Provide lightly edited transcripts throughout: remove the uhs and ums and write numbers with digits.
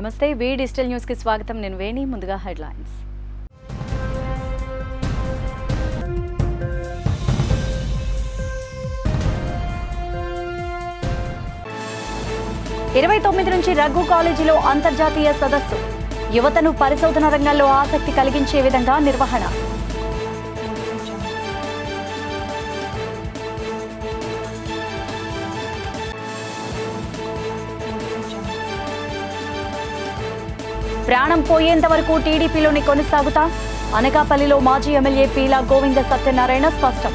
నమస్తే వి digital news కి స్వాగతం నేను వేణి ముందుగా హెడ్లైన్స్ 29 నుంచి రఘు కాలేజీలో అంతర్జాతీయ సదస్సు యువతను పరిశోధన రంగంలో ఆసక్తి కలిగించే విధంగా నిర్వహణ ప్రాణం పోయేంత వరకు టీడీపీలోని కొనసాగుతా అనకాపల్లిలో మాజీ ఎమ్మెల్యే పీలా గోవింద సత్యనారాయణ స్పష్టం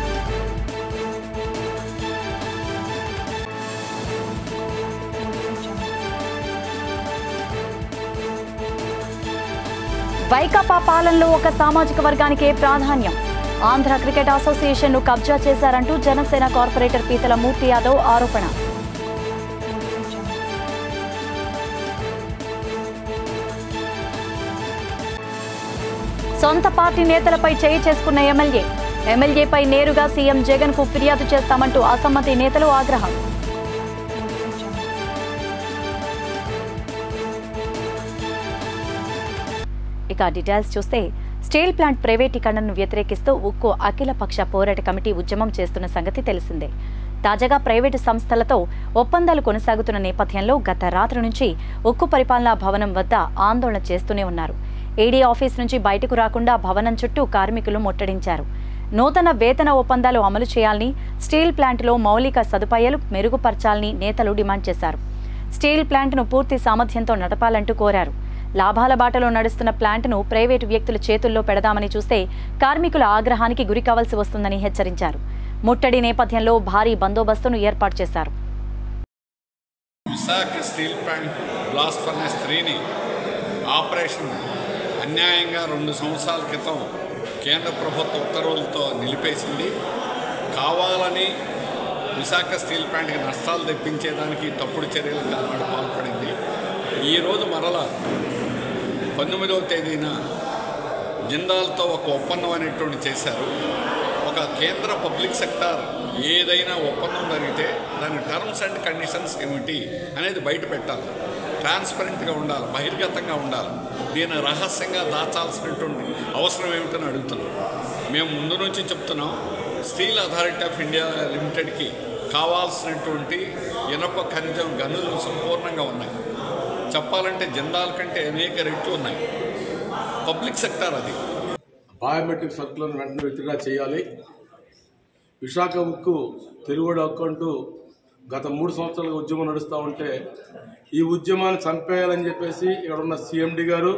వైకాపా పాలనలో ఒక సామాజిక వర్గానికే ప్రాధాన్యం ఆంధ్ర క్రికెట్ అసోసియేషన్ ను కబ్జా చేశారంటూ జనసేన కార్పొరేటర్ పీతల మూర్తి యాదవ్ ఆరోపణ సొంత పార్టీ నేతలపై చేయి చేసుకున్న ఎమ్మెల్యేపై నేరుగా సీఎం జగన్ కు ఫిర్యాదు చేస్తామంటూ అసమ్మతి నేతలు ఆగ్రహం ఇక డీటెయిల్స్ చూస్తే స్టీల్ ప్లాంట్ ప్రైవేటీకరణను వ్యతిరేకిస్తూ ఉక్కు అఖిలపక్ష పోరాట కమిటీ ఉద్యమం చేస్తున్న సంగతి తెలిసిందే తాజాగా ప్రైవేటు సంస్థలతో ఒప్పందాలు కొనసాగుతున్న నేపథ్యంలో గత రాత్రి నుంచి ఉక్కు పరిపాలనా భవనం వద్ద ఆందోళన చేస్తూనే ఉన్నారు ఏడీ ఆఫీస్ నుంచి బయటకు రాకుండా భవనం చుట్టూ కార్మికులు ముట్టడించారు నూతన వేతన ఒప్పందాలు అమలు చేయాలని స్టీల్ ప్లాంట్లో మౌలిక సదుపాయాలు మెరుగుపరచాలని నేతలు డిమాండ్ చేశారు స్టీల్ ప్లాంట్ను పూర్తి సామర్థ్యంతో నడపాలంటూ కోరారు లాభాల బాటలో నడుస్తున్న ప్లాంట్ను ప్రైవేటు వ్యక్తుల చేతుల్లో పెడదామని చూస్తే కార్మికుల ఆగ్రహానికి గురి కావాల్సి వస్తుందని హెచ్చరించారు ముట్టడి నేపథ్యంలో భారీ బందోబస్తును ఏర్పాటు చేశారు Visakha steel plant blast furnace 3ని ఆపరేషన్ అన్యాయంగా 2 సంవత్సరాల క్రితం కేంద్ర ప్రభుత్వ ఉత్తర్వులతో నిలిపేసింది కావాలని విశాఖ స్టీల్ ప్లాంట్కి నష్టాలు తెప్పించేదానికి తప్పుడు చర్యలకు ఆనాడు పాల్పడింది ఈరోజు మరలా 19వ తేదీన జిందాల్తో ఒక ఒప్పందం అనేటువంటి చేశారు ఒక కేంద్ర పబ్లిక్ సెక్టార్ ఏదైనా ఒప్పందం జరిగితే దాని టర్మ్స్ అండ్ కండిషన్స్ ఏమిటి అనేది బయట పెట్టాలి ట్రాన్స్పరెంట్గా ఉండాలి బహిర్గతంగా ఉండాలి దీన్ని రహస్యంగా దాచాల్సినటువంటి అవసరం ఏమిటని అడుగుతున్నాం మేము ముందు నుంచి చెప్తున్నాం స్టీల్ అథారిటీ ఆఫ్ ఇండియా లిమిటెడ్కి కావాల్సినటువంటి ఇనప ఖనిజం గనులు సంపూర్ణంగా ఉన్నాయి చెప్పాలంటే జిందాల్ కంటే అనేక రెట్లు ఉన్నాయి పబ్లిక్ సెక్టార్ అది బయోమెట్రిక్ సర్కులను వెంటనే విత్డ్రా చేయాలి విశాఖ ఉక్కు తెలుగుడు హక్కు అంటూ గత 3 సంవత్సరాలుగా ఉద్యమం నడుస్తూ ఉంటే ఈ ఉద్యమాన్ని చంపేయాలని చెప్పేసి ఇక్కడ ఉన్న సీఎండీ గారు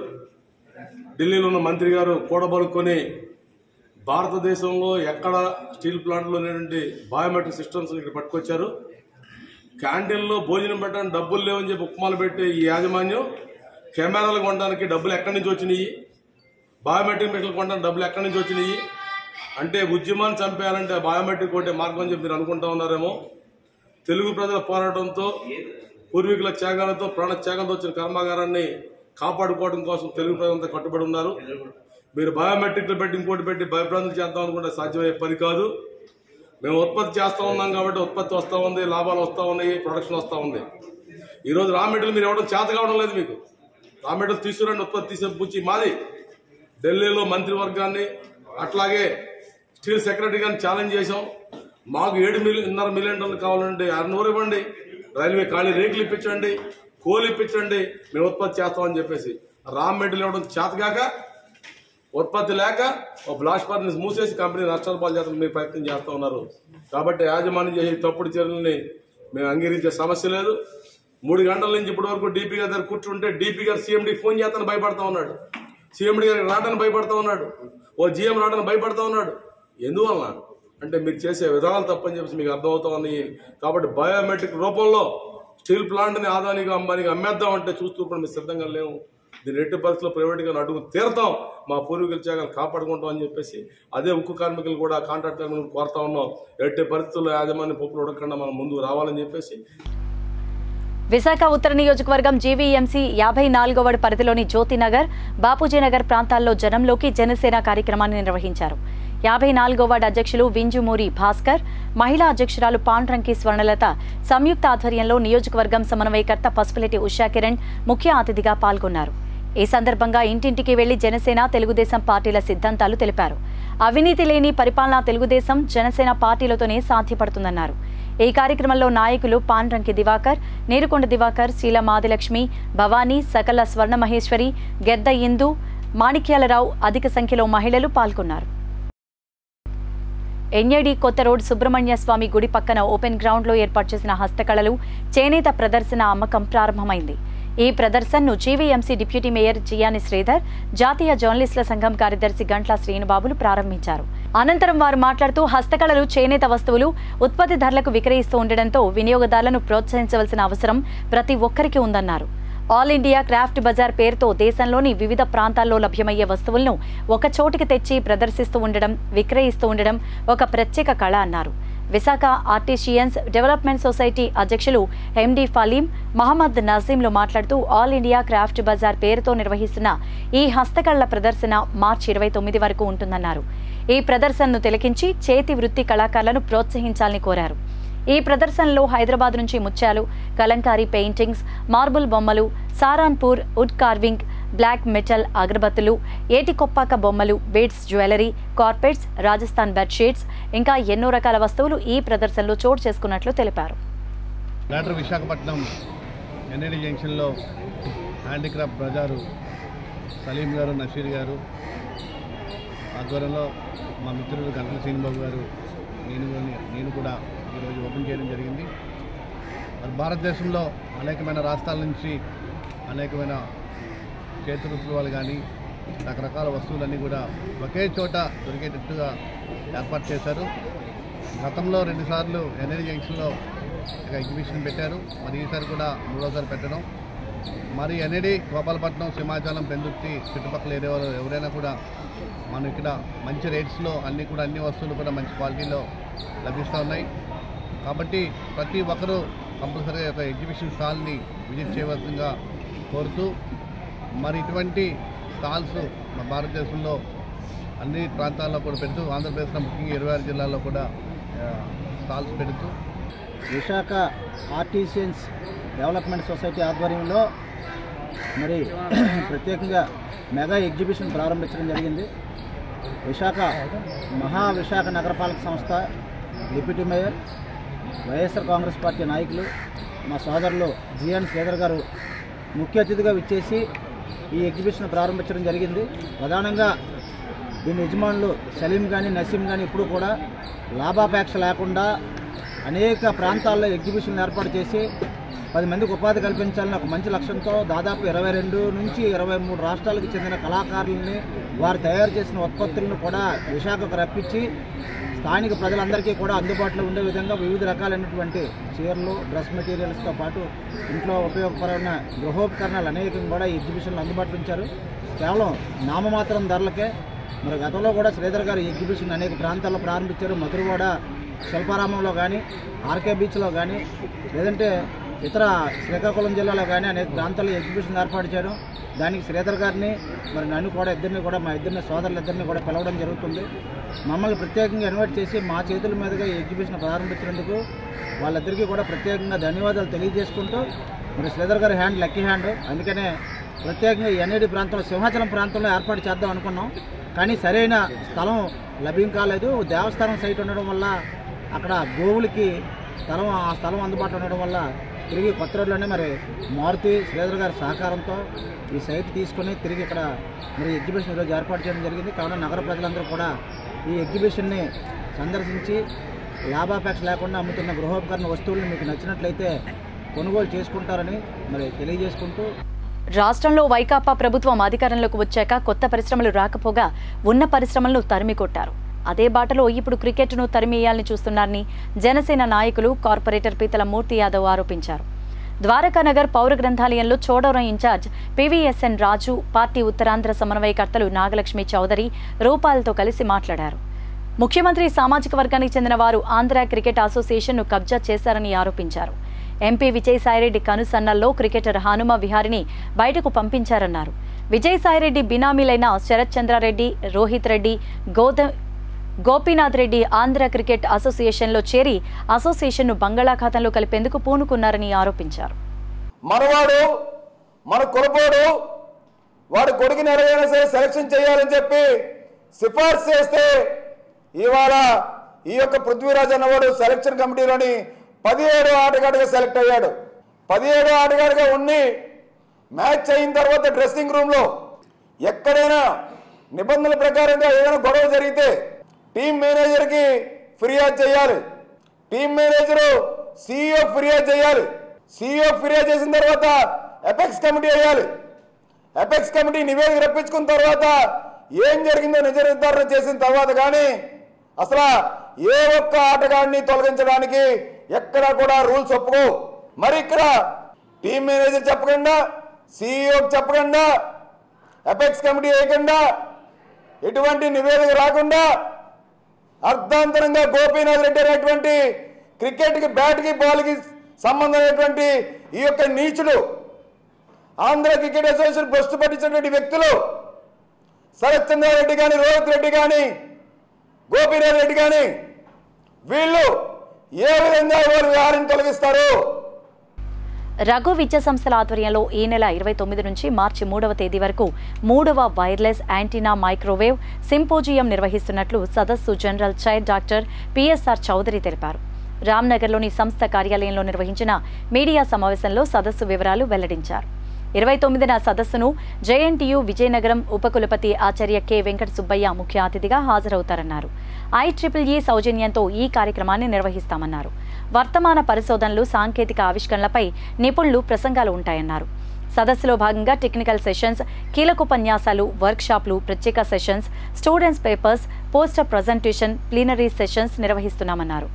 ఢిల్లీలో ఉన్న మంత్రి గారు కూడబలుకొని భారతదేశంలో ఎక్కడ స్టీల్ ప్లాంట్లో లేనంటే బయోమెట్రిక్ సిస్టమ్స్ ఇక్కడ పట్టుకొచ్చారు క్యాంటీన్లో భోజనం పెట్టడానికి డబ్బులు లేవని చెప్పి ఉప్మాలు పెట్టే ఈ యాజమాన్యం కెమెరాలు కొనడానికి డబ్బులు ఎక్కడి నుంచి వచ్చినాయి బయోమెట్రిక్ మెషిన్లు కొనడానికి డబ్బులు ఎక్కడి నుంచి వచ్చినాయి అంటే ఉద్యమాన్ని చంపేయాలంటే బయోమెట్రిక్ కొట్టే మార్గం అని చెప్పి మీరు అనుకుంటా ఉన్నారేమో తెలుగు ప్రజల పోరాటంతో పూర్వీకుల త్యాగాలతో ప్రాణ త్యాగంతో వచ్చిన కర్మాగారాన్ని కాపాడుకోవడం కోసం తెలుగు ప్రజలంతా కట్టుబడి ఉన్నారు మీరు బయోమెట్రిక్లు పెట్టి ఇంకోటి పెట్టి భయభ్రాంతులు చేద్దాం అనుకుంటే సాధ్యమయ్యే పని కాదు మేము ఉత్పత్తి చేస్తూ ఉన్నాం కాబట్టి ఉత్పత్తి వస్తూ ఉంది లాభాలు వస్తూ ఉన్నాయి ప్రొడక్షన్ వస్తూ ఉంది ఈరోజు రా మెటీరియల్ మీరు ఇవ్వడం చేత కావడం లేదు మీకు రా మెటీరియల్ తీసుకురండి ఉత్పత్తి తీసే పూచి మాది ఢిల్లీలో మంత్రివర్గాన్ని అట్లాగే స్టీల్ సెక్రటరీ గారిని ఛాలెంజ్ చేశాం మాకు 7.5 మిలియన్ టన్నులు కావాలంటే 600 ఇవ్వండి రైల్వే ఖాళీ రేకులు ఇప్పించండి కోలు ఇప్పించండి మేము ఉత్పత్తి చేస్తామని చెప్పేసి రా మెటీరియల్ ఇవ్వడం చేతగాక ఉత్పత్తి లేక ఒక బ్లాస్ట్ ఫర్నెస్ మూసేసి కంపెనీ నష్టాల పాలు చేస్తాం మీరు ప్రయత్నం చేస్తూ ఉన్నారు కాబట్టి యాజమాన్యం చేసే తప్పుడు చర్యలని మేము అంగీకరించే సమస్య లేదు 3 గంటల నుంచి ఇప్పటి వరకు డీపీ గారి దగ్గర కూర్చుంటే డీపీ గారు సీఎండీ ఫోన్ చేస్తాను భయపడతా ఉన్నాడు సీఎండీ గారికి రావడానికి భయపడతా ఉన్నాడు ఓ జీఎం రావడానికి భయపడతా ఉన్నాడు ఎందువలన అంటే మీరు చేసే విధానాలు తప్పని చెప్పేసి మీకు అర్థమవుతా ఉన్నాయి కాబట్టి బయోమెట్రిక్ రూపంలో స్టీల్ ప్లాంట్ని ఆదానికి అంబానికి అమ్మేద్దాం అంటే చూస్తూ కూడా మేము సిద్ధంగా లేవు దీన్ని ఎట్టి పరిస్థితుల్లో ప్రైవేట్గా అడుగు తీరుతాం మా పూర్వీకుల త్యాగాలు కాపాడుకుంటాం అని చెప్పేసి అదే ఉక్కు కార్మికులు కూడా కాంట్రాక్ట్ కార్మికులు కోరుతా ఉన్నాం ఎట్టి పరిస్థితుల్లో యాజమాన్య పప్పులు ఉడకకుండా మనం ముందుకు రావాలని చెప్పేసి విశాఖ ఉత్తర నియోజకవర్గం జీవీఎంసీ 54వ వార్డు పరిధిలోని జ్యోతినగర్ బాపూజీనగర్ ప్రాంతాల్లో జనంలోకి జనసేన కార్యక్రమాన్ని నిర్వహించారు 54వ వార్డు అధ్యక్షులు వింజుమూరి భాస్కర్, మహిళా అధ్యక్షురాలు పాండ్రంకి స్వర్ణలత సంయుక్త ఆధ్వర్యంలో నియోజకవర్గం సమన్వయకర్త పసుపులెట్టి ఉషాకిరణ్ ముఖ్య అతిథిగా పాల్గొన్నారు. ఈ సందర్భంగా ఇంటింటికి వెళ్లి జనసేన, తెలుగుదేశం పార్టీల సిద్ధాంతాలు తెలిపారు. అవినీతి లేని పరిపాలన తెలుగుదేశం, జనసేన పార్టీలతోనే సాధ్యపడుతుందన్నారు. ఈ కార్యక్రమంలో నాయకులు పాండ్రంకి దివాకర్, నీరుకొండ దివాకర్, శీల మాదిలక్ష్మి, భవానీ, సకల స్వర్ణ మహేశ్వరి, గెద్ద ఇందు, మాణిక్యాలరావు, అధిక సంఖ్యలో మహిళలు పాల్గొన్నారు. ఎన్ఏడి కొత్త రోడ్ సుబ్రహ్మణ్య స్వామి గుడి పక్కన ఓపెన్ గ్రౌండ్లో ఏర్పాటు చేసిన హస్తకళలు, చేనేత ప్రదర్శన అమ్మకం ప్రారంభమైంది. ఈ ప్రదర్శనను జీవీఎంసీ డిప్యూటీ మేయర్ జియాని శ్రీధర్, జాతీయ జర్నలిస్టుల సంఘం కార్యదర్శి గంట్ల శ్రీనుబాబులు ప్రారంభించారు. అనంతరం వారు మాట్లాడుతూ హస్తకళలు, చేనేత వస్తువులు ఉత్పత్తిదారులకు విక్రయిస్తూ ఉండడంతో వినియోగదారులను ప్రోత్సహించవలసిన అవసరం ప్రతి ఒక్కరికి ఉందన్నారు. ఆల్ ఇండియా క్రాఫ్ట్ బజార్ పేరుతో దేశంలోని వివిధ ప్రాంతాల్లో లభ్యమయ్యే వస్తువులను ఒక చోటికి తెచ్చి ప్రదర్శిస్తూ ఉండడం, విక్రయిస్తూ ఉండడం ఒక ప్రత్యేక కళ అన్నారు. విశాఖ ఆర్టిషియన్స్ డెవలప్మెంట్ సొసైటీ అధ్యక్షులు ఎండి ఫలీం మహమ్మద్ నజీంలు మాట్లాడుతూ ఆల్ ఇండియా క్రాఫ్ట్ బజార్ పేరుతో నిర్వహిస్తున్న ఈ హస్తకళల ప్రదర్శన మార్చి 29 వరకు ఉంటుందన్నారు. ఈ ప్రదర్శనను తిలకించి చేతి వృత్తి కళాకారులను ప్రోత్సహించాలని కోరారు. ఈ ప్రదర్శనలో హైదరాబాద్ నుంచి ముత్యాలు, కలంకారీ పెయింటింగ్స్, మార్బుల్ బొమ్మలు, Saharanpur wood carving, black metal అగరబత్తులు, ఏటికొప్పాక బొమ్మలు, beads jewellery, carpets, Rajasthan bedsheets ఇంకా ఎన్నో రకాల వస్తువులు ఈ ప్రదర్శనలో చోటు చేసుకున్నట్లు తెలిపారు. గ్రేటర్ విశాఖపట్నం ఎన్ఏడి జంక్షన్లో హ్యాండీక్రాఫ్ట్ బజారు సలీం గారు, నషీర్ గారు ఆధ్వర్యంలో మా మిత్రులు గంటల శ్రీనిబాబు గారు, నేను కూడా ఈరోజు ఓపెన్ చేయడం జరిగింది. మరి భారతదేశంలో అనేకమైన రాష్ట్రాల నుంచి అనేకమైన చేతి వృత్తులు కానీ రకరకాల వస్తువులన్నీ కూడా ఒకే చోట దొరికేటట్టుగా ఏర్పాటు చేశారు. గతంలో 2 సార్లు ఎన్ఏడి జంక్షన్లో ఒక ఎగ్జిబిషన్ పెట్టారు. మరి ఈసారి కూడా 3వసారి పెట్టడం. మరి ఎన్ఏడి, గోపాలపట్నం, సింహాచలం, పెందుర్తి చుట్టుపక్కల ఏరియాలో ఎవరైనా కూడా మనం ఇక్కడ మంచి రేట్స్లో అన్ని వస్తువులు కూడా మంచి క్వాలిటీలో లభిస్తూ ఉన్నాయి. కాబట్టి ప్రతి ఒక్కరూ కంపల్సరీగా ఒక ఎగ్జిబిషన్ స్టాల్ని విజిట్ చేయవలసిందిగా కోరుతూ, మరి ఇటువంటి స్టాల్స్ మన భారతదేశంలో అన్ని ప్రాంతాల్లో కూడా పెడుతూ, ఆంధ్రప్రదేశ్లో ముఖ్యంగా 26 జిల్లాల్లో కూడా స్టాల్స్ పెడుతూ విశాఖ ఆర్టిషియన్స్ డెవలప్మెంట్ సొసైటీ ఆధ్వర్యంలో మరి ప్రత్యేకంగా మెగా ఎగ్జిబిషన్ ప్రారంభించడం జరిగింది. విశాఖ నగరపాలక సంస్థ deputy mayor, YSR Congress party నాయకులు, మా సోదరులు జియాన్ శ్రీధర్ గారు ముఖ్య అతిథిగా విచ్చేసి ఈ ఎగ్జిబిషన్ ప్రారంభించడం జరిగింది. ప్రధానంగా దీని యజమానులు సలీం కానీ, నసీం కానీ ఇప్పుడు కూడా లాభాపేక్ష లేకుండా అనేక ప్రాంతాల్లో ఎగ్జిబిషన్లు ఏర్పాటు చేసి 10 మందికి ఉపాధి కల్పించాలని ఒక మంచి లక్ష్యంతో దాదాపు 22 నుంచి 23 రాష్ట్రాలకు చెందిన కళాకారులని, వారు తయారు చేసిన ఉత్పత్తులను కూడా విశాఖకు రప్పించి స్థానిక ప్రజలందరికీ కూడా అందుబాటులో ఉండే విధంగా వివిధ రకాలైనటువంటి చీరలు, డ్రెస్ మెటీరియల్స్తో పాటు ఇంట్లో ఉపయోగపరమైన గృహోపకరణాలు అనేకం కూడా ఈ ఎగ్జిబిషన్లో అందుబాటులో ఉంచారు. కేవలం నామమాత్రం ధరలకే. మరి గతంలో కూడా శ్రీధర్ గారు ఈ ఎగ్జిబిషన్ అనేక ప్రాంతాల్లో ప్రారంభించారు. మధురవాడ శిల్పారామంలో కానీ, ఆర్కే బీచ్లో కానీ, లేదంటే ఇతర శ్రీకాకుళం జిల్లాలో కానీ అనేక ప్రాంతాల్లో ఎగ్జిబిషన్ ఏర్పాటు చేయడం, దానికి శ్రీధర్ గారిని మరి నన్ను కూడా మా ఇద్దరిని సోదరులిద్దరిని కూడా పిలవడం జరుగుతుంది. మమ్మల్ని ప్రత్యేకంగా ఇన్వైట్ చేసి మా చేతుల మీదుగా ఈ ఎగ్జిబిషన్ ప్రారంభించినందుకు వాళ్ళిద్దరికీ కూడా ప్రత్యేకంగా ధన్యవాదాలు తెలియజేసుకుంటూ, మరి శ్రీధర్ గారి హ్యాండ్ లక్కీ హ్యాండ్. అందుకనే ప్రత్యేకంగా ఎన్ఏడి ప్రాంతంలో, సింహాచలం ప్రాంతంలో ఏర్పాటు చేద్దాం అనుకున్నాం. కానీ సరైన స్థలం లభ్యం కాలేదు. దేవస్థానం సైట్ ఉండడం వల్ల అక్కడ గోవులకి ఆ స్థలం అందుబాటులో ఉండడం వల్ల తిరిగి కొత్త రోడ్లోనే మరి మారుతి శ్రీధర్ గారి సహకారంతో ఈ సైట్ తీసుకొని తిరిగి ఇక్కడ మరి ఎగ్జిబిషన్ ఈరోజు ఏర్పాటు చేయడం జరిగింది. కావున నగర ప్రజలందరూ కూడా ఈ ఎగ్జిబిషన్ని సందర్శించి లాభాపేక్ష లేకుండా అమ్ముతున్న గృహోపకరణ వస్తువులను మీకు నచ్చినట్లయితే కొనుగోలు చేసుకుంటారని మరి తెలియజేసుకుంటూ, రాష్ట్రంలో వైకాపా ప్రభుత్వం అధికారంలోకి వచ్చాక కొత్త పరిశ్రమలు రాకపోగా ఉన్న పరిశ్రమలను తరిమి కొట్టారు. అదే బాటలో ఇప్పుడు క్రికెట్ను తరిమేయాలని చూస్తున్నారని జనసేన నాయకులు కార్పొరేటర్ పీతల మూర్తి యాదవ్ ఆరోపించారు. ద్వారకానగర్ పౌర గ్రంథాలయంలో చోడవరం ఇన్ఛార్జ్ పివిఎస్ఎన్ రాజు, పార్టీ ఉత్తరాంధ్ర సమన్వయకర్తలు నాగలక్ష్మి చౌదరి, రూపాలతో కలిసి మాట్లాడారు. ముఖ్యమంత్రి సామాజిక వర్గానికి చెందిన వారు ఆంధ్ర క్రికెట్ అసోసియేషన్ను కబ్జా చేశారని ఆరోపించారు. ఎంపీ విజయసాయిరెడ్డి కనుసన్నల్లో క్రికెటర్ హనుమ విహారిని బయటకు పంపించారన్నారు. విజయసాయిరెడ్డి బినామీలైన శరత్ చంద్రారెడ్డి, రోహిత్ రెడ్డి, గోపీనాథ్ రెడ్డి ఆంధ్ర క్రికెట్ అసోసియేషన్లో చేరి అసోసియేషన్ను బంగాళాఖాతంలో కలిపేందుకు పూనుకున్నారని ఆరోపించారు. మనవాడు మన కులపోడు వాడి కొడుకుని ఎలాగైనా సరే సెలక్షన్ చేయాలని చెప్పి సిఫార్సు చేస్తే ఇవాళ ఈ యొక్క పృథ్వీరాజ్ అన్నవాడు సెలక్షన్ కమిటీలోని 17 ఆటగాడిగా సెలెక్ట్ అయ్యాడు. 17 ఆటగాడిగా ఉండి మ్యాచ్ అయిన తర్వాత డ్రెస్సింగ్ రూమ్లో ఎక్కడైనా నిబంధనల ప్రకారంగా ఏదైనా గొడవ జరిగితే టీం మేనేజర్కి ఫిర్యాదు చేయాలి. టీం మేనేజరు CEO ఫిర్యాదు చేయాలి. CEO ఫిర్యాదు చేసిన తర్వాత ఎపెక్స్ కమిటీ వేయాలి. ఎపెక్స్ కమిటీ నివేదిక రప్పించుకున్న తర్వాత ఏం జరిగిందో నిజ నిర్ధారణ చేసిన తర్వాత కానీ అసలు ఏ ఒక్క ఆటగాడిని తొలగించడానికి ఎక్కడా కూడా రూల్స్ ఒప్పుకో. మరి ఇక్కడ టీం మేనేజర్ చెప్పకుండా CEOకి చెప్పకుండా ఎపెక్స్ కమిటీ వేయకుండా ఎటువంటి నివేదిక రాకుండా అర్ధాంతరంగా గోపీనాథ్ రెడ్డి అనేటువంటి క్రికెట్కి బ్యాట్కి బాల్కి సంబంధమైనటువంటి ఈ యొక్క నీచుడు ఆంధ్ర క్రికెట్ అసోసియేషన్ భ్రష్టు పట్టించినటువంటి వ్యక్తులు శరత్ చంద్రారెడ్డి కానీ రోహిత్ రెడ్డి కానీ గోపీనాథ్ రెడ్డి కానీ వీళ్ళు ఏ విధంగా వారు వ్యవహారం తొలగిస్తారు? రఘు విద్యా సంస్థల ఆధ్వర్యంలో ఈ నెల 29 నుంచి మార్చి 3వ తేదీ వరకు 3వ వైర్లెస్ యాంటీనా మైక్రోవేవ్ సింపోజియం నిర్వహిస్తున్నట్లు సదస్సు general chair doctor PSR Chowdary తెలిపారు. రామ్నగర్లోని సంస్థ కార్యాలయంలో నిర్వహించిన మీడియా సమావేశంలో సదస్సు వివరాలు వెల్లడించారు. 29న సదస్సును JNTU విజయనగరం ఉపకులపతి ఆచార్య K. వెంకట సుబ్బయ్య ముఖ్య అతిథిగా హాజరవుతారన్నారు. IEEE సౌజన్యంతో ఈ కార్యక్రమాన్ని నిర్వహిస్తామన్నారు. వర్తమాన పరిశోధనలు, సాంకేతిక ఆవిష్కరణలపై నిపుణులు ప్రసంగాలు ఉంటాయన్నారు. సదస్సులో భాగంగా టెక్నికల్ సెషన్స్, కీలకోపన్యాసాలు, వర్క్షాప్లు, ప్రత్యేక sessions, students papers, poster presentation, plenary sessions నిర్వహిస్తున్నామన్నారు.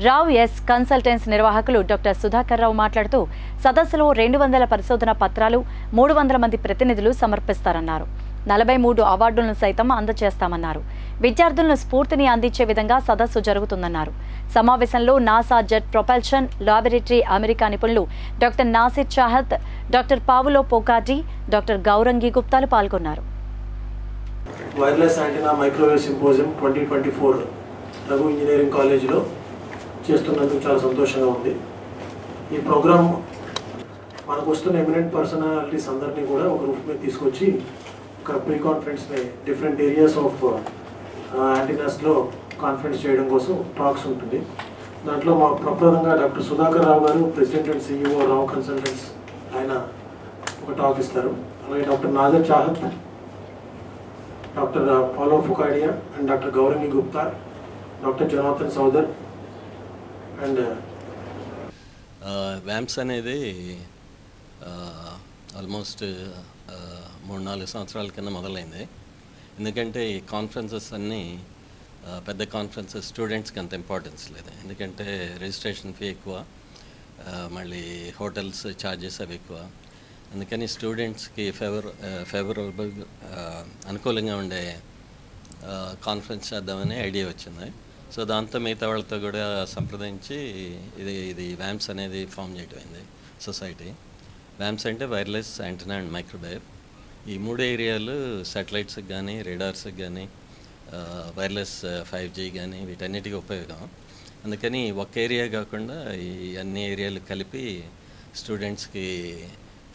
రావ్ ఎస్ కన్సల్టెన్స్ నిర్వాహకులు డాక్టర్ సుధాకర్ రావు మాట్లాడుతూ సదస్సులో 200 పరిశోధన పత్రాలు 300 మంది ప్రతినిధులు సమర్పిస్తారన్నారు. 43 అవార్డులను సైతం అందజేస్తామన్నారు. విద్యార్థులను స్ఫూర్తిని అందించే విధంగా సదస్సు జరుగుతుందన్నారు. సమావేశంలో NASA jet propulsion laboratory America నిపుణులు doctor Nasir Chahat, doctor Paolo Focardi, doctor Gaurangi గుప్తాలు పాల్గొన్నారు. Wireless antenna microwave symposium 2024 Raghu engineering కాలేజీలో చేస్తున్నందుకు చాలా సంతోషంగా ఉంది. ఈ ప్రోగ్రామ్ మనకు వస్తున్న ఎమినెంట్ పర్సనాలిటీస్ అందరినీ కూడా ఒక రూఫ్ మీద తీసుకొచ్చి ఒక ప్రీ కాన్ఫరెన్స్ని డిఫరెంట్ ఏరియాస్ ఆఫ్ యాంటీనాస్లో కాన్ఫరెన్స్ చేయడం కోసం టాక్స్ ఉంటుంది. దాంట్లో మా ప్రప్రదంగా doctor Sudhakar Rao garu, president and CEO Rao consultants, ఆయన ఒక టాక్ ఇస్తారు. అలాగే doctor Nazar Chahat, doctor Paolo Focardi and doctor Gaurangi Gupta, doctor Janardhan Soudar and VAMPS అనేది ఆల్మోస్ట్ 3-4 సంవత్సరాల కింద మొదలైంది. ఎందుకంటే ఈ కాన్ఫరెన్సెస్ అన్నీ పెద్ద కాన్ఫరెన్సెస్ స్టూడెంట్స్కి అంత ఇంపార్టెన్స్ లేదు. ఎందుకంటే రిజిస్ట్రేషన్ ఫీ ఎక్కువ, మళ్ళీ హోటల్స్ ఛార్జెస్ అవి ఎక్కువ. అందుకని స్టూడెంట్స్కి ఫేవరబుల్ అనుకూలంగా ఉండే కాన్ఫరెన్స్ చేద్దామని ఐడియా వచ్చింది. సో దాంతో మిగతా వాళ్ళతో కూడా సంప్రదించి ఇది వ్యాంప్స్ అనేది ఫామ్ చేయడం అయింది సొసైటీ. వ్యాంప్స్ అంటే వైర్లెస్ యాంటీనా అండ్ మైక్రోవేవ్. ఈ 3 ఏరియాలు శాటిలైట్స్కి కానీ, రేడార్స్కి కానీ, వైర్లెస్ 5G కానీ వీటన్నిటికీ ఉపయోగం. అందుకని ఒక ఏరియా కాకుండా ఈ అన్ని ఏరియాలు కలిపి స్టూడెంట్స్కి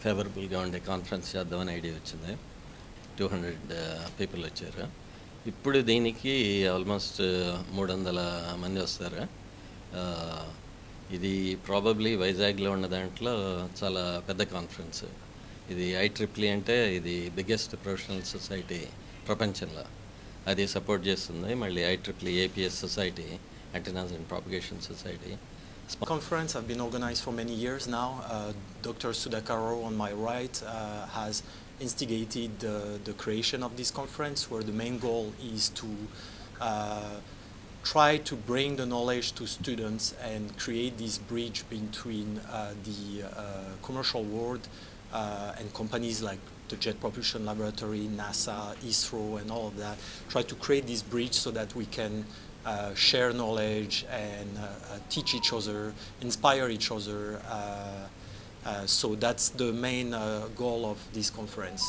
ఫేవరబుల్గా ఉండే కాన్ఫరెన్స్ చేద్దామని ఐడియా వచ్చింది. 200 పీపుల్ వచ్చారు. ఇప్పుడు దీనికి ఆల్మోస్ట్ 300 మంది వస్తారు. ఇది ప్రాబబ్లీ వైజాగ్లో ఉన్న దాంట్లో చాలా పెద్ద కాన్ఫరెన్స్. ఇది IEEE అంటే ఇది బిగ్గెస్ట్ ప్రొఫెషనల్ సొసైటీ ప్రపంచంలో, అది సపోర్ట్ చేస్తుంది. మళ్ళీ IEEE APS society, Antennas and Propagation Society. Conference have been organized for many years now. Dr. Sudhakar Rao on my right has instigated the creation of this conference, where the main goal is to try to bring the knowledge to students and create this bridge between the commercial world and companies like the Jet Propulsion Laboratory, NASA, ISRO and all of that. Try to create this bridge so that we can share knowledge and teach each other, inspire each other. So that's the main goal of this conference.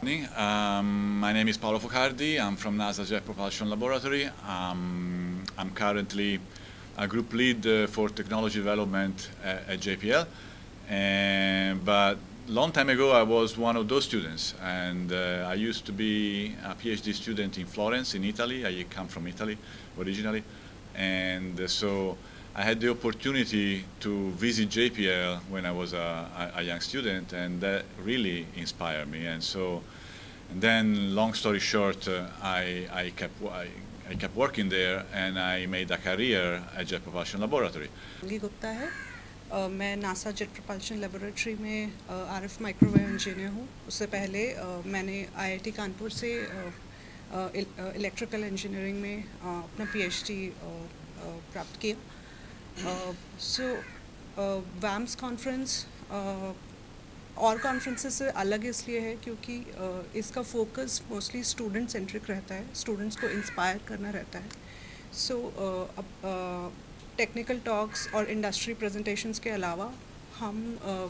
My name is Paolo Focardi. I'm from NASA Jet Propulsion Laboratory. I'm currently a group lead for technology development at JPL. But long time ago, I was one of those students, and I used to be a PhD student in Florence, in Italy. I come from Italy originally, and so I had the opportunity to visit JPL when I was a young student, and that really inspired me. And then, long story short, I kept working there, and I made a career at Jet Propulsion Laboratory. Gupta है, मैं NASA jet propulsion laboratory में RF microwave engineer हूँ। उससे पहले मैंने IIT Kanpur से electrical engineering में अपना PhD प्राप्त किया। वैम्स कॉन्फ्रेंस और कॉन्फ्रेंसेस से अलग इसलिए है क्योंकि इसका फोकस मोस्टली स्टूडेंट सेंट्रिक रहता है, स्टूडेंट्स को इंस्पायर करना रहता है। टेक्निकल टॉक्स और इंडस्ट्री प्रेजेंटेशंस के अलावा हम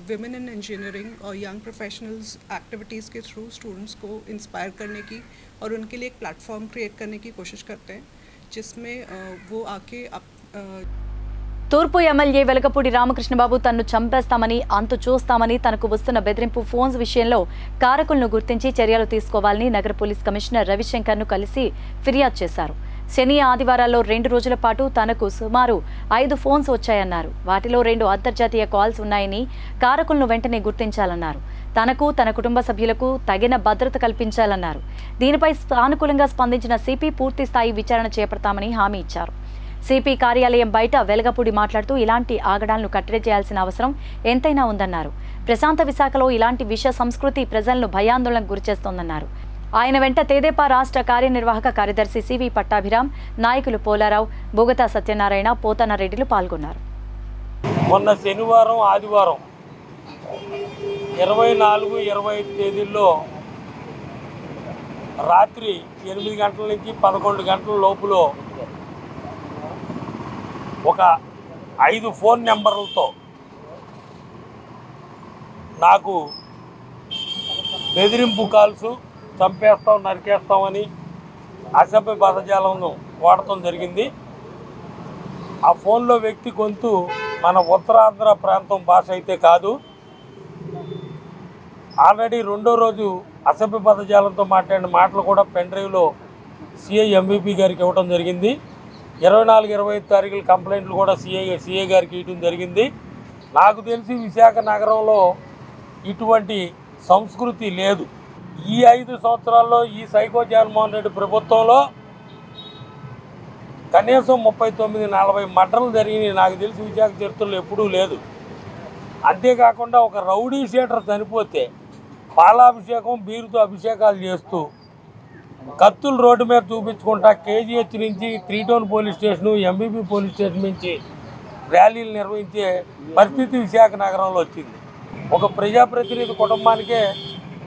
विमेन इन इंजीनियरिंग और यंग प्रोफेशनल्स एक्टिविटीज़ के थ्रू स्टूडेंट्स को इंस्पायर करने की और उनके लिए एक प्लेटफॉर्म क्रिएट करने की कोशिश करते हैं जिसमें वो आके తూర్పు ఎమ్మెల్యే వెలగపూడి రామకృష్ణబాబు తన్ను చంపేస్తామని అంతు చూస్తామని తనకు వస్తున్న బెదిరింపు ఫోన్స్ విషయంలో కారకులను గుర్తించి చర్యలు తీసుకోవాలని నగర పోలీస్ కమిషనర్ రవిశంకర్ను కలిసి ఫిర్యాదు చేశారు. శని ఆదివారాల్లో 2 రోజుల పాటు తనకు సుమారు 5 ఫోన్స్ వచ్చాయన్నారు. వాటిలో 2 అంతర్జాతీయ కాల్స్ ఉన్నాయని కారకులను వెంటనే గుర్తించాలన్నారు. తనకు తన కుటుంబ సభ్యులకు తగిన భద్రత కల్పించాలన్నారు. దీనిపై సానుకూలంగా స్పందించిన సిపి పూర్తి స్థాయి విచారణ చేపడతామని హామీ ఇచ్చారు. సిపి కార్యాలయం బయట వెలగపూడి మాట్లాడుతూ ఇలాంటి ఆగడాలను కట్టడి చేయాల్సిన అవసరం ఎంతైనా ఉందన్నారు. ప్రశాంత విశాఖలో ఇలాంటి విష సంస్కృతి ప్రజలను భయాందోళనకు గురిచేస్తోందన్నారు. ఆయన వెంట తెదేపా రాష్ట్ర కార్యనిర్వాహక కార్యదర్శి సివి పట్టాభిరామ్, నాయకులు పోలారావు, బోగతా సత్యనారాయణ, పోతనారెడ్డిలు పాల్గొన్నారు. మొన్న శనివారం ఆదివారం 24, 25 తేదీల్లో రాత్రి 8 గంటల నుంచి 11 గంటల లోపులో ఒక 5 ఫోన్ నెంబర్లతో నాకు బెదిరింపు కాల్స్, చంపేస్తాం, నరికేస్తామని అసభ్య పదజాలను వాడటం జరిగింది. ఆ ఫోన్లో వ్యక్తి గొంతు మన ఉత్తరాంధ్ర ప్రాంతం భాష అయితే కాదు. ఆల్రెడీ 2వ రోజు అసభ్య పదజాలంతో మాట్లాడిన మాటలు కూడా పెన్ డ్రైవ్లో సిఐ ఎంవిపి గారికి ఇవ్వడం జరిగింది. 24, 25 తారీఖుల కంప్లైంట్లు కూడా సిఐ గారికి ఇవ్వడం జరిగింది. నాకు తెలిసి విశాఖ నగరంలో ఇటువంటి సంస్కృతి లేదు. ఈ 5 సంవత్సరాల్లో ఈ సైకో జగన్మోహన్ రెడ్డి ప్రభుత్వంలో కనీసం 39-40 మర్డర్లు జరిగినాయి. నాకు తెలిసి విశాఖ చరిత్రలో ఎప్పుడూ లేదు. అంతేకాకుండా ఒక రౌడీ షీటర్ చనిపోతే పాలాభిషేకం, బీరుతో అభిషేకాలు చేస్తూ కత్తులు రోడ్డు మీద చూపించుకుంటా కేజీహెచ్ నుంచి 3 town police station, MBP police station నుంచి ర్యాలీలు నిర్వహించే పరిస్థితి విశాఖ నగరంలో వచ్చింది. ఒక ప్రజాప్రతినిధి కుటుంబానికే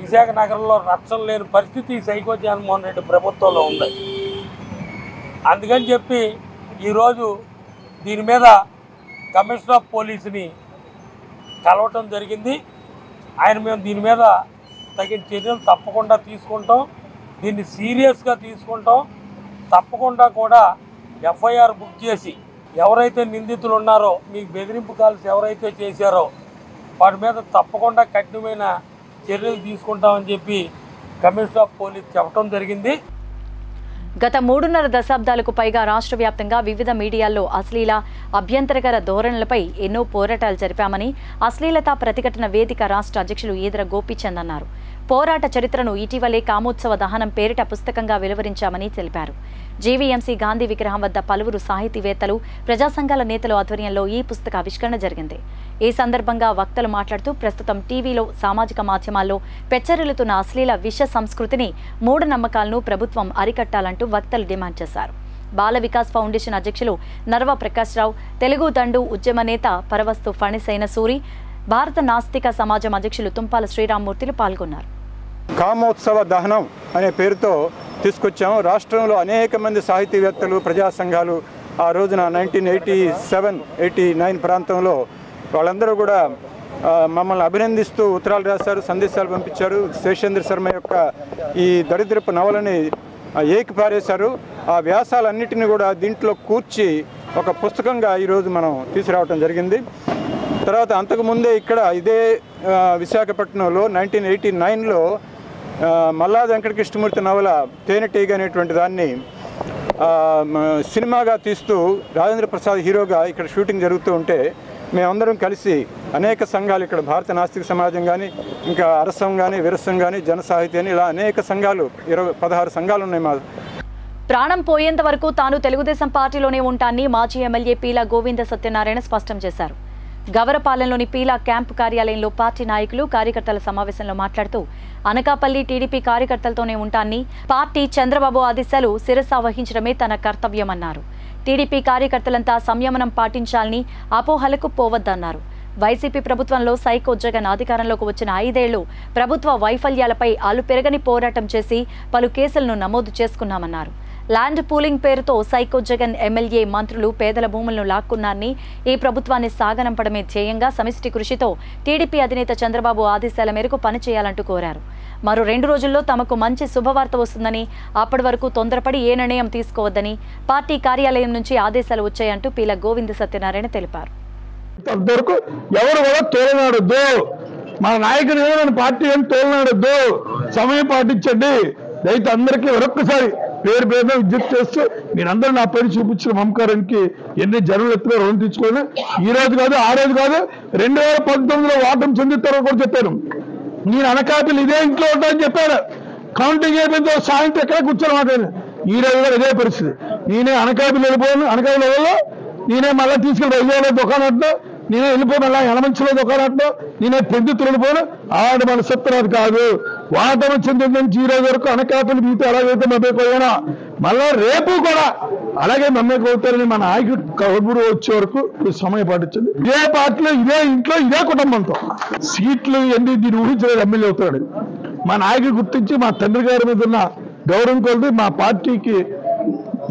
విశాఖ నగరంలో రక్షణ లేని పరిస్థితి సైకో జగన్మోహన్ రెడ్డి ప్రభుత్వంలో ఉంది. అందుకని చెప్పి ఈరోజు దీని మీద కమిషనర్ ఆఫ్ పోలీసుని కలవటం జరిగింది. మేము దీని మీద తగిన చర్యలు తప్పకుండా తీసుకుంటాం. దీన్ని సీరియస్గా తీసుకుంటాం. తప్పకుండా కూడా ఎఫ్ఐఆర్ బుక్ చేసి ఎవరైతే నిందితులు ఉన్నారో, మీకు బెదిరింపు కాల్స్ ఎవరైతే చేశారో వాటి మీద తప్పకుండా కఠినమైన చర్యలు తీసుకుంటామని చెప్పి కమిషనర్ ఆఫ్ పోలీస్ చెప్పడం జరిగింది. గత 3.5 దశాబ్దాలకు పైగా రాష్ట్ర వ్యాప్తంగా వివిధ మీడియాల్లో అశ్లీల, అభ్యంతరకర ధోరణులపై ఎన్నో పోరాటాలు జరిపామని అశ్లీలత ప్రతిఘటన వేదిక రాష్ట్ర అధ్యక్షులు ఈదర గోపీచంద్ అన్నారు. పోరాట చరిత్రను ఇటీవలే కామోత్సవ దహనం పేరిట పుస్తకంగా వెలువరించామని తెలిపారు. జీవీఎంసీ గాంధీ విగ్రహం వద్ద పలువురు సాహితీవేత్తలు, ప్రజా సంఘాల నేతల ఆధ్వర్యంలో ఈ పుస్తక ఆవిష్కరణ జరిగింది. ఈ సందర్భంగా వక్తలు మాట్లాడుతూ ప్రస్తుతం టీవీలో, సామాజిక మాధ్యమాల్లో పెచ్చరిల్లుతున్న అశ్లీల విష సంస్కృతిని, మూఢనమ్మకాలను ప్రభుత్వం అరికట్టాలంటూ వక్తలు డిమాండ్ చేశారు. బాల వికాస్ ఫౌండేషన్ అధ్యక్షులు నర్వ ప్రకాశ్రావు, తెలుగు దండు ఉద్యమ నేత పరవస్తు ఫణిసైన సూరి, భారత నాస్తిక సమాజం అధ్యక్షులు తుంపాల శ్రీరామ్మూర్తిలు పాల్గొన్నారు. కామోత్సవ దహనం అనే పేరుతో తీసుకొచ్చాము. రాష్ట్రంలో అనేక మంది సాహితీవేత్తలు, ప్రజా సంఘాలు ఆ రోజున 1987-89 ప్రాంతంలో వాళ్ళందరూ కూడా మమ్మల్ని అభినందిస్తూ ఉత్తరాలు రాశారు, సందేశాలు పంపించారు. శేషేంద్ర శర్మ యొక్క ఈ దరిద్రపు నవలని ఏకిపారేశారు. ఆ వ్యాసాలన్నిటిని కూడా దీంట్లో కూర్చి ఒక పుస్తకంగా ఈరోజు మనం తీసుకురావడం జరిగింది. తర్వాత అంతకుముందే ఇక్కడ ఇదే విశాఖపట్నంలో 1989లో మల్లాది వెంకటకృష్ణమూర్తి నవల తేనెటీగ అనేటువంటి దాన్ని సినిమాగా తీస్తూ రాజేంద్ర ప్రసాద్ హీరోగా ఇక్కడ షూటింగ్ జరుగుతూ ఉంటే మేమందరం కలిసి అనేక సంఘాలు, ఇక్కడ భారత నాస్తిక సమాజం కానీ, ఇంకా అరసం కానీ, విరసం కానీ, జన సాహిత్యం అని ఇలా అనేక సంఘాలు 16 సంఘాలు ఉన్నాయి. మా ప్రాణం పోయేంత వరకు తాను తెలుగుదేశం పార్టీలోనే ఉంటానని మాజీ ఎమ్మెల్యే పీలా గోవింద సత్యనారాయణ స్పష్టం చేశారు. గవరపాలెంలోని పీలా క్యాంపు కార్యాలయంలో పార్టీ నాయకులు, కార్యకర్తల సమావేశంలో మాట్లాడుతూ అనకాపల్లి టీడీపీ కార్యకర్తలతోనే ఉంటానని, పార్టీ చంద్రబాబు ఆదేశాలు శిరస వహించడమే తన కర్తవ్యమన్నారు. టీడీపీ కార్యకర్తలంతా సంయమనం పాటించాలని, అపోహలకు పోవద్దన్నారు. వైసీపీ ప్రభుత్వంలో సైకో జగన్ అధికారంలోకి వచ్చిన 5 ఏళ్లు ప్రభుత్వ వైఫల్యాలపై అలుపెరగని పోరాటం చేసి పలు కేసులను నమోదు చేసుకున్నామన్నారు. ల్యాండ్ పూలింగ్ పేరుతో సైకో జగన్ ఎమ్మెల్యే, మంత్రులు పేదల భూములను లాక్కున్నారని, ఈ ప్రభుత్వాన్ని సాగనంపడమే ధ్యేయంగా సమిష్టి కృషితో టీడీపీ అధినేత చంద్రబాబు ఆదేశాల మేరకు పనిచేయాలంటూ కోరారు. మరో 2 రోజుల్లో తమకు మంచి శుభవార్త వస్తుందని, అప్పటి వరకు తొందరపడి ఏ నిర్ణయం తీసుకోవద్దని పార్టీ కార్యాలయం నుంచి ఆదేశాలు వచ్చాయంటూ పీలా గోవింద సత్యనారాయణ తెలిపారు. అంతవరకు ఎవరు కూడా తోలనాడొద్దు, మన నాయకుడు ఏమైనా పార్టీ ఏం తోలనాడొద్దు, సమయం పాటించండి. దయచేసి అందరికీ మరొక్కసారి పేరు పేరున విజ్ఞప్తి చేస్తూ మీరందరూ నా పేరు చూపించిన మమకారానికి ఎన్ని జనం ఎత్తులో రుణం తెచ్చుకోవాలి. ఈ రోజు కాదు, ఆ రోజు కాదు, 2019లో ఓటమి చెందుతారో కూడా చెప్పాను. నేను అనకాపల్లి ఇదే ఇంట్లో ఉంటానని చెప్పాను. కౌంటింగ్ అయిపోయిందో సాయంత్రం ఎక్కడ కూర్చొని మాట్లాడాను. ఈ రోజు కూడా ఇదే పరిస్థితి. నేనే అనకాపల్లి వెళ్ళిపోయాను. అనకాపల్లి వెళ్ళలో నేనే మళ్ళీ తీసుకెళ్ళి వైజాగ్లో దుకాణంలో, నేనే వెళ్ళిపోయి మళ్ళీ యలమంచిలో దుకాణంలో, నేనే పెద్దుతులు వెళ్ళిపోయాను. ఆడ మన సత్యనాథ్ కాదు, వాటమి చెందిన నుంచి ఈ రోజు వరకు అనకాపల్లి మీతో ఎలాగైతే మమ్మీపోయానో మళ్ళా రేపు కూడా అలాగే మమ్మీకి అవుతారని మన నాయకుడు కబురు వచ్చే వరకు సమయం పాటించండి. ఇదే పార్టీలో, ఇదే ఇంట్లో, ఇదే కుటుంబంతో సీట్లు ఎన్ని దీన్ని ఊహించలేదు ఎమ్మెల్యే అవుతాడు. మా నాయకుడు గుర్తించి మా తండ్రి గారి మీద ఉన్న గౌరవం కొలిది మా పార్టీకి,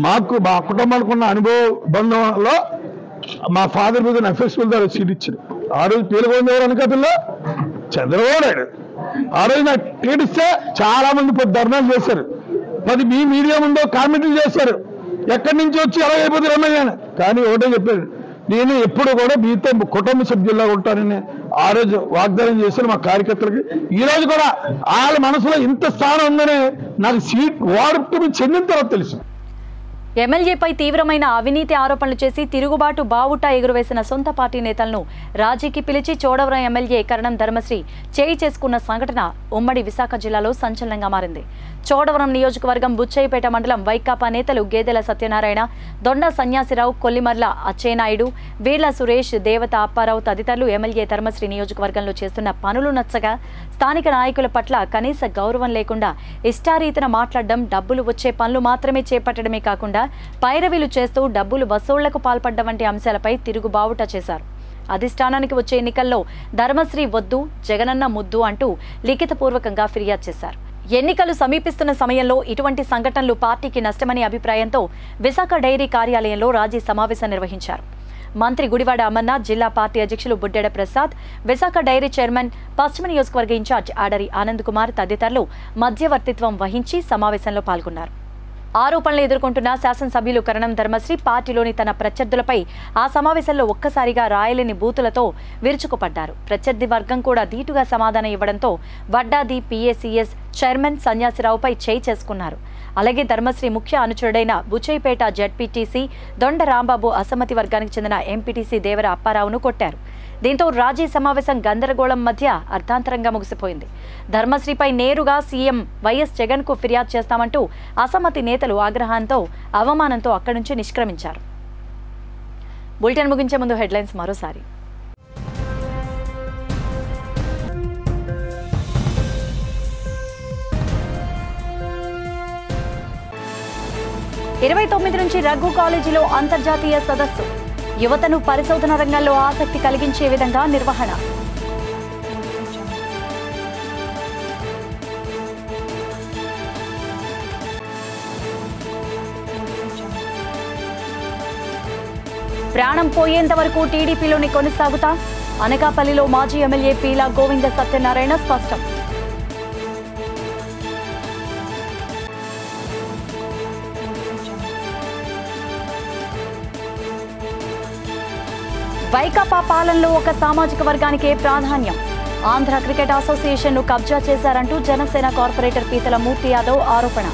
మాకు, మా కుటుంబానికి ఉన్న అనుభవ బంధంలో మా ఫాదర్ మీద ఎఫ్ఎస్ఎల్ ద్వారా సీట్ ఇచ్చారు. ఆ రోజు పేలుగొంది ఎవరు అనకాపల్లిలో? చంద్రబాబు నాయుడు. ఆ రోజు నాకు టికెట్ ఇస్తే చాలా మంది ధర్నాలు చేశారు. 10 మీ మీడియా ముందు కామెంట్లు చేశారు, ఎక్కడి నుంచి వచ్చి ఎలా అయిపోతుంది రమ్మయ్యాను. కానీ ఒకటే చెప్పారు, నేను ఎప్పుడు కూడా మీతో కుటుంబ సభ్యుల్లా ఉంటానని ఆ రోజు వాగ్దానం చేశాను మా కార్యకర్తలకి. ఈ రోజు కూడా వాళ్ళ మనసులో ఇంత స్థానం ఉందని నాకు సీట్ వాడుకు చెందిన తర్వాత తెలుసు. ఎమ్మెల్యేపై తీవ్రమైన అవినీతి ఆరోపణలు చేసి తిరుగుబాటు బావుట ఎగురవేసిన సొంత పార్టీ నేతలను రాజీకి పిలిచి చోడవరం ఎమ్మెల్యే కరణం ధర్మశ్రీ చేయి చేసుకున్న సంఘటన ఉమ్మడి విశాఖ జిల్లాలో సంచలనంగా మారింది. చోడవరం నియోజకవర్గం బుచ్చయ్యపేట మండలం వైకాపా నేతలు గేదెల సత్యనారాయణ, దొండ సన్యాసిరావు, కొల్లిమర్ల అచ్చేనాయుడు, వీర్ల సురేష్, దేవత అప్పారావు తదితరులు ఎమ్మెల్యే ధర్మశ్రీ నియోజకవర్గంలో చేస్తున్న పనులు నచ్చగా స్థానిక నాయకుల పట్ల కనీస గౌరవం లేకుండా ఇష్టారీతన మాట్లాడడం, డబ్బులు వచ్చే పనులు మాత్రమే చేపట్టడమే కాకుండా పైరవీలు చేస్తూ డబ్బులు వసూళ్లకు పాల్పడ్డ వంటి అంశాలపై తిరుగుబావుట చేశారు. అధిష్టానానికి వచ్చే ఎన్నికల్లో ధర్మశ్రీ వద్దు, జగనన్న ముద్దు అంటూ లిఖితపూర్వకంగా ఫిర్యాదు చేశారు. ఎన్నికలు సమీపిస్తున్న సమయంలో ఇటువంటి సంఘటనలు పార్టీకి నష్టమనే అభిప్రాయంతో విశాఖ డైరీ కార్యాలయంలో రాజీ సమావేశం నిర్వహించారు. మంత్రి గుడివాడ అమర్నాథ్, జిల్లా పార్టీ అధ్యక్షులు బుడ్డెడ ప్రసాద్, విశాఖ డైరీ చైర్మన్, పశ్చిమ నియోజకవర్గ ఇన్ఛార్జ్ ఆడరి ఆనంద్ కుమార్ తదితరులు మధ్యవర్తిత్వం వహించి సమావేశంలో పాల్గొన్నారు. ఆరోపణలు ఎదుర్కొంటున్న శాసనసభ్యులు కరణం ధర్మశ్రీ పార్టీలోని తన ప్రత్యర్థులపై ఆ సమావేశంలో ఒక్కసారిగా రాయలేని బూతులతో విరుచుకుపడ్డారు. ప్రత్యర్థి వర్గం కూడా ధీటుగా సమాధానం ఇవ్వడంతో వడ్డాది PACS చైర్మన్ సన్యాసిరావుపై చేయి చేసుకున్నారు. అలాగే ధర్మశ్రీ ముఖ్య అనుచరుడైన బుచ్చయ్యపేట ZPTC దొండ రాంబాబు అసమ్మతి వర్గానికి చెందిన MPTC దేవర అప్పారావును కొట్టారు. దీంతో రాజీ సమావేశం గందరగోళం మధ్య అర్థాంతరంగా ముగిసిపోయింది. ధర్మశ్రీపై నేరుగా సీఎం వైఎస్ జగన్ కు ఫిర్యాదు చేస్తామంటూ అసమ్మతి నేతలు ఆగ్రహంతో, అవమానంతో అక్కడి నుంచి నిష్క్రమించారు. బులెటిన్ ముగించే ముందు హెడ్లైన్స్ మరోసారి. ఇరవై 29 నుంచి రఘు కాలేజీలో అంతర్జాతీయ సదస్సు, యువతను పరిశోధన రంగంలో ఆసక్తి కలిగించే విధంగా నిర్వహణ. ప్రాణం పోయేంత వరకు టీడీపీలోనే కొనసాగుతా, అనకాపల్లిలో మాజీ ఎమ్మెల్యే పీలా గోవింద సత్యనారాయణ స్పష్టం. వైకాపా పాలనలో ఒక సామాజిక వర్గానికే ప్రాధాన్యం. ఆంధ్ర క్రికెట్ అసోసియేషన్ను కబ్జా చేశారంటూ జనసేన కార్పొరేటర్ పీతల మూర్తి యాదవ్ ఆరోపణ.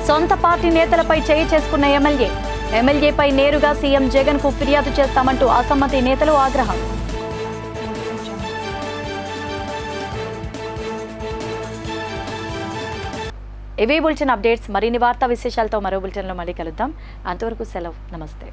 సొంత పార్టీ నేతలపై చేయి చేసుకున్న ఎమ్మెల్యేపై నేరుగా సీఎం జగన్ కు ఫిర్యాదు చేస్తామంటూ అసమ్మతి నేతలు ఆగ్రహం. ఇవే బులెటిన్ అప్డేట్స్. మరిన్ని వార్తా విశేషాలతో మరో బులెటిన్లో మళ్ళీ కలుద్దాం. అంతవరకు సెలవు. నమస్తే.